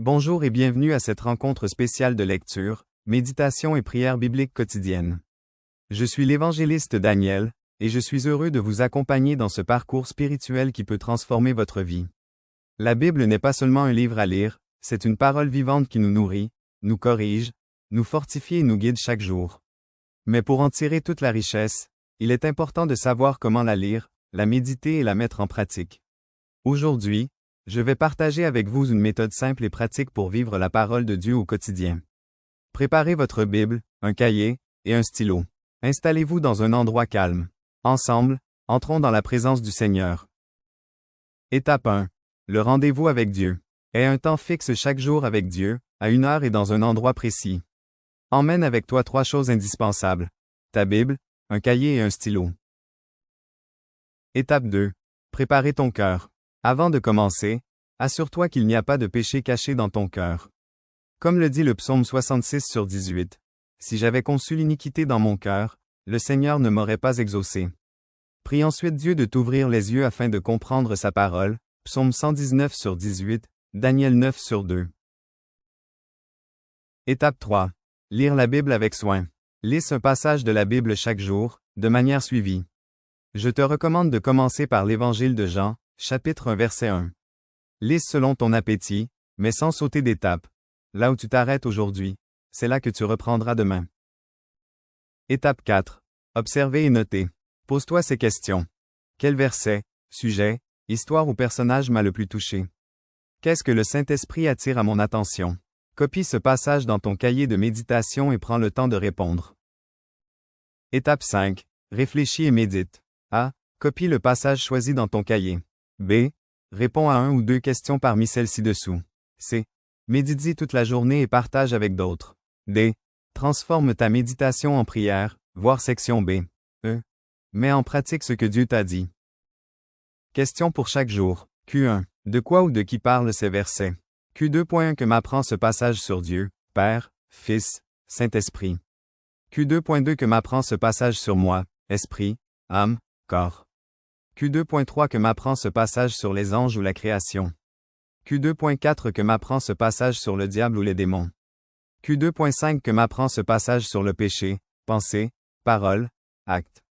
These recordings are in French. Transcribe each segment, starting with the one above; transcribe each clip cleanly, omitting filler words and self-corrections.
Bonjour et bienvenue à cette rencontre spéciale de lecture, méditation et prière biblique quotidienne. Je suis l'évangéliste Daniel, et je suis heureux de vous accompagner dans ce parcours spirituel qui peut transformer votre vie. La Bible n'est pas seulement un livre à lire, c'est une parole vivante qui nous nourrit, nous corrige, nous fortifie et nous guide chaque jour. Mais pour en tirer toute la richesse, il est important de savoir comment la lire, la méditer et la mettre en pratique. Aujourd'hui, je vais partager avec vous une méthode simple et pratique pour vivre la parole de Dieu au quotidien. Préparez votre Bible, un cahier et un stylo. Installez-vous dans un endroit calme. Ensemble, entrons dans la présence du Seigneur. Étape 1. Le rendez-vous avec Dieu. Aie un temps fixe chaque jour avec Dieu, à une heure et dans un endroit précis. Emmène avec toi 3 choses indispensables. Ta Bible, un cahier et un stylo. Étape 2. Préparer ton cœur. Avant de commencer, assure-toi qu'il n'y a pas de péché caché dans ton cœur. Comme le dit le psaume 66/18, « Si j'avais conçu l'iniquité dans mon cœur, le Seigneur ne m'aurait pas exaucé. » Prie ensuite Dieu de t'ouvrir les yeux afin de comprendre sa parole, psaume 119/18, Daniel 9/2. Étape 3. Lire la Bible avec soin. Lis un passage de la Bible chaque jour, de manière suivie. Je te recommande de commencer par l'Évangile de Jean, chapitre 1 verset 1. Lis selon ton appétit, mais sans sauter d'étape. Là où tu t'arrêtes aujourd'hui, c'est là que tu reprendras demain. Étape 4. Observer et noter. Pose-toi ces questions. Quel verset, sujet, histoire ou personnage m'a le plus touché? Qu'est-ce que le Saint-Esprit attire à mon attention? Copie ce passage dans ton cahier de méditation et prends le temps de répondre. Étape 5. Réfléchis et médite. A. Copie le passage choisi dans ton cahier. B. Réponds à 1 ou 2 questions parmi celles ci-dessous. C. Médite-y toute la journée et partage avec d'autres. D. Transforme ta méditation en prière, voir section B. E. Mets en pratique ce que Dieu t'a dit. Question pour chaque jour. Q1. De quoi ou de qui parlent ces versets? Q2.1 Que m'apprend ce passage sur Dieu, Père, Fils, Saint-Esprit? Q2.2 Que m'apprend ce passage sur moi, esprit, âme, corps? Q2.3 Que m'apprend ce passage sur les anges ou la création? Q2.4 Que m'apprend ce passage sur le diable ou les démons? Q2.5 Que m'apprend ce passage sur le péché, pensée, parole, acte?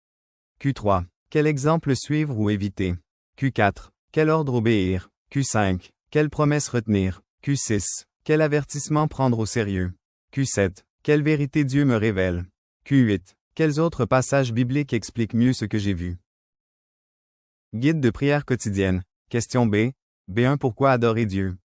Q3. Quel exemple suivre ou éviter? Q4. Quel ordre obéir? Q5. Quelle promesse retenir? Q6. Quel avertissement prendre au sérieux? Q7. Quelle vérité Dieu me révèle? Q8. Quels autres passages bibliques expliquent mieux ce que j'ai vu? Guide de prière quotidienne. Question B. B1 Pourquoi adorer Dieu?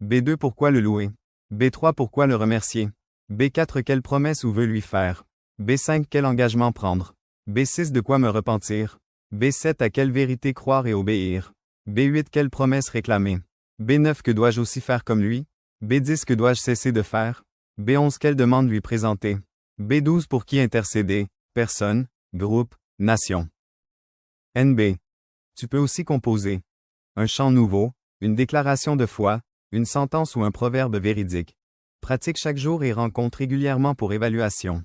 B2 Pourquoi le louer? B3 Pourquoi le remercier? B4 Quelle promesse ou vœu lui faire? B5 Quel engagement prendre? B6 De quoi me repentir? B7 À quelle vérité croire et obéir? B8 Quelle promesse réclamer? B9 Que dois-je aussi faire comme lui? B10 Que dois-je cesser de faire? B11 Quelle demande lui présenter? B12 Pour qui intercéder? Personne, groupe, nation. NB. Tu peux aussi composer un chant nouveau, une déclaration de foi, une sentence ou un proverbe véridique. Pratique chaque jour et rencontre régulièrement pour évaluation.